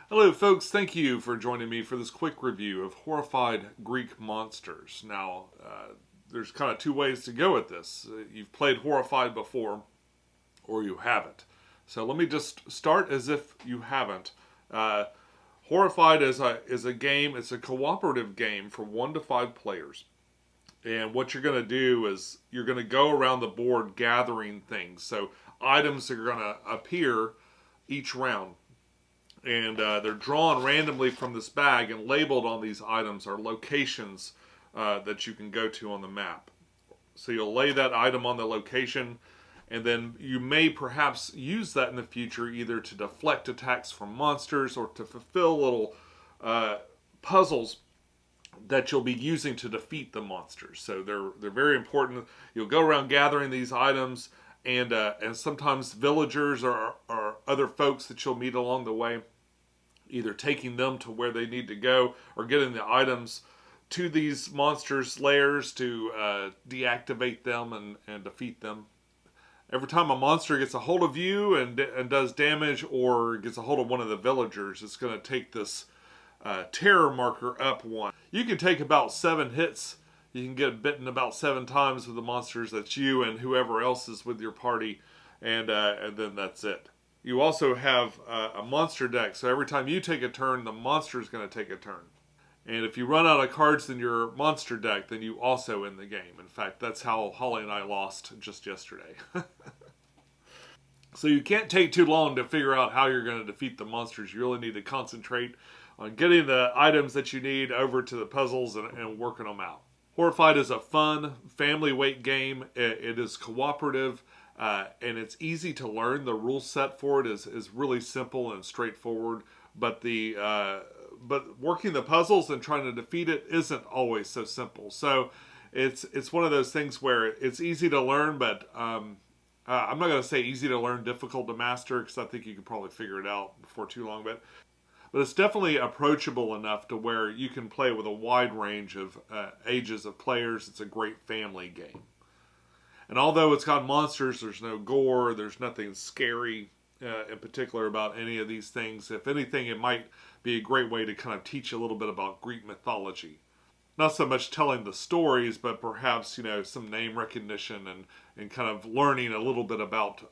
Hello folks, thank you for joining me for this quick review of Horrified Greek Monsters. Now, there's kind of two ways to go with this. You've played Horrified before, or you haven't. So let me just start as if you haven't. Horrified is a game, it's a cooperative game for 1 to 5 players. And what you're going to do is you're going to go around the board gathering things. So items are going to appear each round. And they're drawn randomly from this bag, and labeled on these items are locations that you can go to on the map. So you'll lay that item on the location, and then you may perhaps use that in the future either to deflect attacks from monsters or to fulfill little puzzles that you'll be using to defeat the monsters. So they're very important. You'll go around gathering these items, and sometimes villagers or other folks that you'll meet along the way, either taking them to where they need to go or getting the items to these monsters' lairs to deactivate them and defeat them. Every time a monster gets a hold of you and does damage or gets a hold of one of the villagers, it's going to take this terror marker up 1. You can take about 7 hits. You can get bitten about 7 times with the monsters. That's you and whoever else is with your party, and then that's it. You also have a monster deck, so every time you take a turn, the monster is going to take a turn. And if you run out of cards in your monster deck, then you also end the game. In fact, that's how Holly and I lost just yesterday. So you can't take too long to figure out how you're going to defeat the monsters. You really need to concentrate on getting the items that you need over to the puzzles and working them out. Horrified is a fun, family weight game. It is cooperative. And it's easy to learn. The rule set for it is really simple and straightforward, but but working the puzzles and trying to defeat it isn't always so simple. So it's one of those things where it's easy to learn, but I'm not going to say easy to learn, difficult to master, because I think you can probably figure it out before too long. But it's definitely approachable enough to where you can play with a wide range of ages of players. It's a great family game. And although it's got monsters, there's no gore, there's nothing scary in particular about any of these things. If anything, it might be a great way to kind of teach a little bit about Greek mythology. Not so much telling the stories, but perhaps, some name recognition and kind of learning a little bit about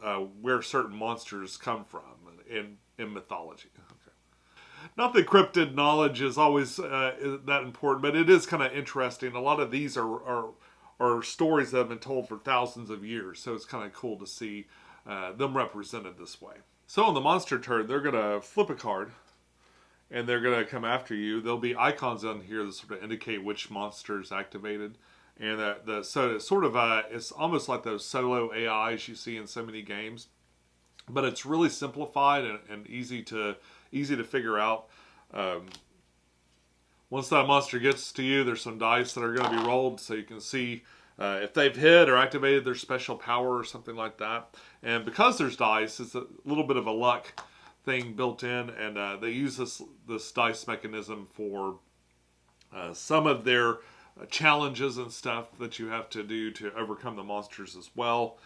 where certain monsters come from in mythology. Okay. Not that cryptid knowledge is always that important, but it is kind of interesting. A lot of these are stories that have been told for thousands of years. So it's kind of cool to see them represented this way. So on the monster turn, they're going to flip a card and they're going to come after you. There'll be icons on here that sort of indicate which monster is activated. And so it's sort of it's almost like those solo AIs you see in so many games, but it's really simplified and easy to figure out. Once that monster gets to you, there's some dice that are going to be rolled so you can see if they've hit or activated their special power or something like that. And because there's dice, it's a little bit of a luck thing built in, and they use this dice mechanism for some of their challenges and stuff that you have to do to overcome the monsters as well.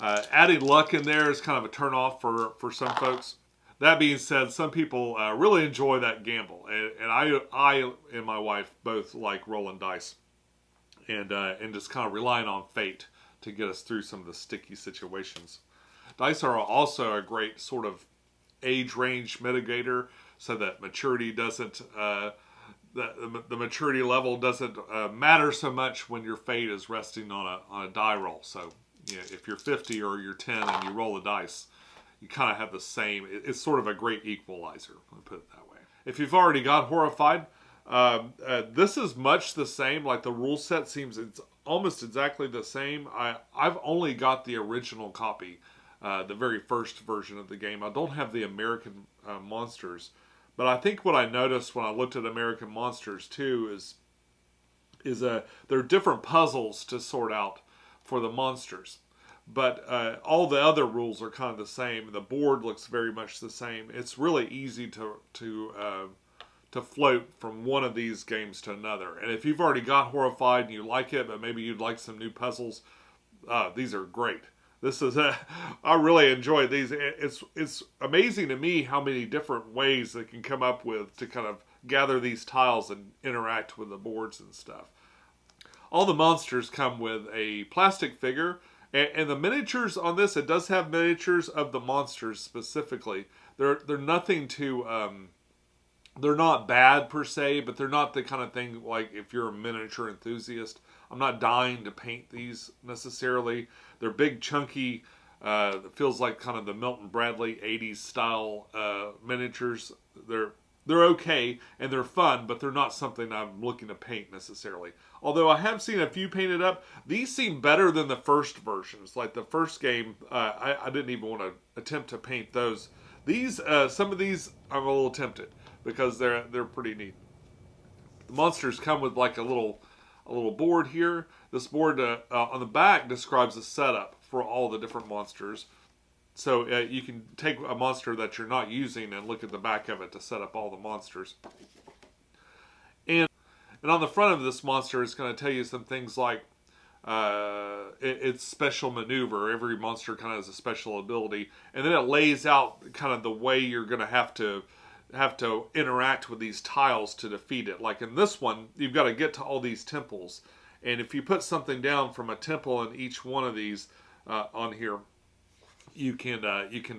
Adding luck in there is kind of a turnoff for some folks. That being said, some people really enjoy that gamble, and I and my wife both like rolling dice and just kind of relying on fate to get us through some of the sticky situations. Dice are also a great sort of age range mitigator, so that maturity doesn't the maturity level doesn't matter so much when your fate is resting on a die roll. So if you're 50 or you're 10 and you roll the dice, you kind of have the same. It's sort of a great equalizer, let me put it that way. If you've already got Horrified, this is much the same. Like the rule set seems it's almost exactly the same. I've only got the original copy, the very first version of the game. I don't have the American monsters, but I think what I noticed when I looked at American monsters too is there are different puzzles to sort out for the monsters. But all the other rules are kind of the same. The board looks very much the same. It's really easy to float from one of these games to another. And if you've already got Horrified and you like it, but maybe you'd like some new puzzles, these are great. This is I really enjoy these. It's amazing to me how many different ways they can come up with to kind of gather these tiles and interact with the boards and stuff. All the monsters come with a plastic figure, and the miniatures on this, it does have miniatures of the monsters specifically. They're nothing to they're not bad per se, but they're not the kind of thing like if you're a miniature enthusiast. I'm not dying to paint these necessarily. They're big, chunky, it feels like kind of the Milton Bradley 80s style miniatures. They're okay and they're fun, but they're not something I'm looking to paint necessarily. Although I have seen a few painted up. These seem better than the first versions. Like the first game, I didn't even want to attempt to paint those. These, some of these, I'm a little tempted because they're pretty neat. The monsters come with like a little board here. This board on the back describes the setup for all the different monsters. So you can take a monster that you're not using and look at the back of it to set up all the monsters. And on the front of this monster, it's going to tell you some things like its special maneuver. Every monster kind of has a special ability. And then it lays out kind of the way you're going to have to interact with these tiles to defeat it. Like in this one, you've got to get to all these temples. And if you put something down from a temple in each one of these on here, you can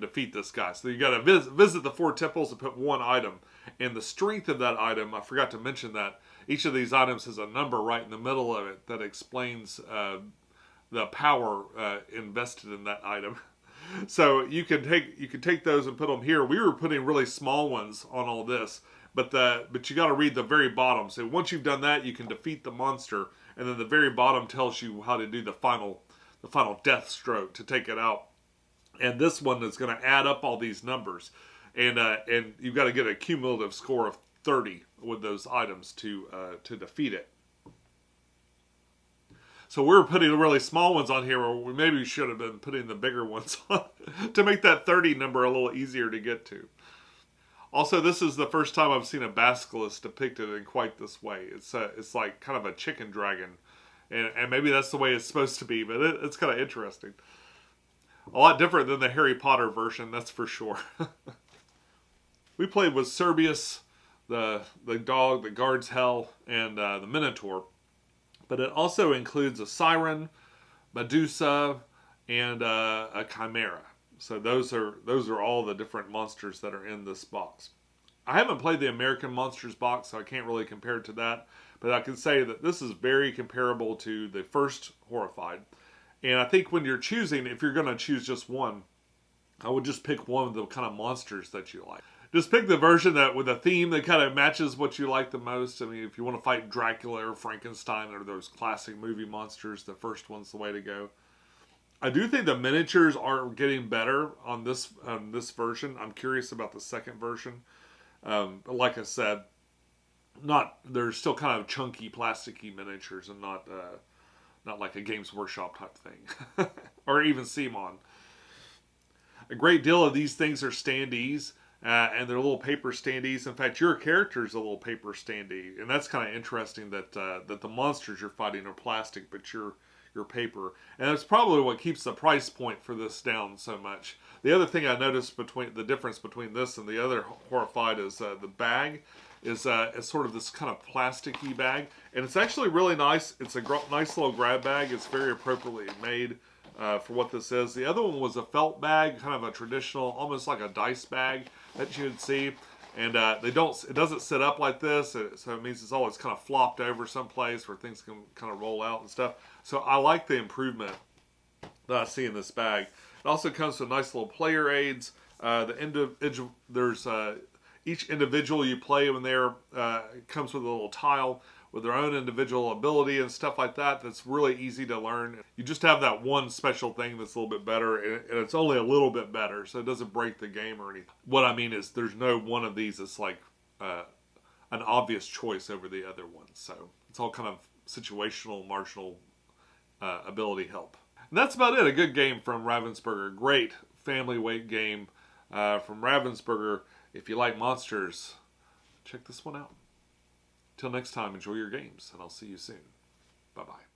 defeat this guy. So you got to visit the 4 temples and put one item. And the strength of that item, I forgot to mention that each of these items has a number right in the middle of it that explains the power invested in that item. So you can take those and put them here. We were putting really small ones on all this, but you got to read the very bottom. So once you've done that, you can defeat the monster, and then the very bottom tells you how to do the final death stroke to take it out. And this one is going to add up all these numbers, and you've got to get a cumulative score of 30 with those items to defeat it. So we were putting the really small ones on here, or we maybe should have been putting the bigger ones on to make that 30 number a little easier to get to. Also, this is the first time I've seen a basilisk depicted in quite this way. It's like kind of a chicken dragon, and maybe that's the way it's supposed to be, but it's kind of interesting. A lot different than the Harry Potter version, that's for sure. We played with Cerberus, the dog that guards hell, and the Minotaur. But it also includes a siren, Medusa, and a chimera. So those are all the different monsters that are in this box. I haven't played the American Monsters box, so I can't really compare it to that. But I can say that this is very comparable to the first Horrified. And I think when you're choosing, if you're going to choose just one, I would just pick one of the kind of monsters that you like. Just pick the version that with a theme that kind of matches what you like the most. I mean, if you want to fight Dracula or Frankenstein or those classic movie monsters, the first one's the way to go. I do think the miniatures are getting better on this version. I'm curious about the second version. But like I said, they're still kind of chunky, plasticky miniatures and not like a Games Workshop type thing. Or even CMON. A great deal of these things are standees. And they're little paper standees. In fact, your character's a little paper standee, and that's kind of interesting that the monsters you're fighting are plastic, but you're paper, and that's probably what keeps the price point for this down so much. The other thing I noticed between the difference between this and the other Horrified is the bag is sort of this kind of plasticky bag, and it's actually really nice. It's a nice little grab bag. It's very appropriately made. For what this is. The other one was a felt bag, kind of a traditional, almost like a dice bag that you would see. And it doesn't sit up like this, so it means it's always kind of flopped over someplace where things can kind of roll out and stuff. So I like the improvement that I see in this bag. It also comes with nice little player aids. There's each individual you play in there comes with a little tile with their own individual ability and stuff like that. That's really easy to learn. You just have that one special thing that's a little bit better, and it's only a little bit better, so it doesn't break the game or anything. What I mean is there's no one of these that's like an obvious choice over the other ones. So it's all kind of situational, marginal ability help. And that's about it. A good game from Ravensburger. Great family weight game from Ravensburger. If you like monsters, check this one out. Till next time, enjoy your games, and I'll see you soon. Bye-bye.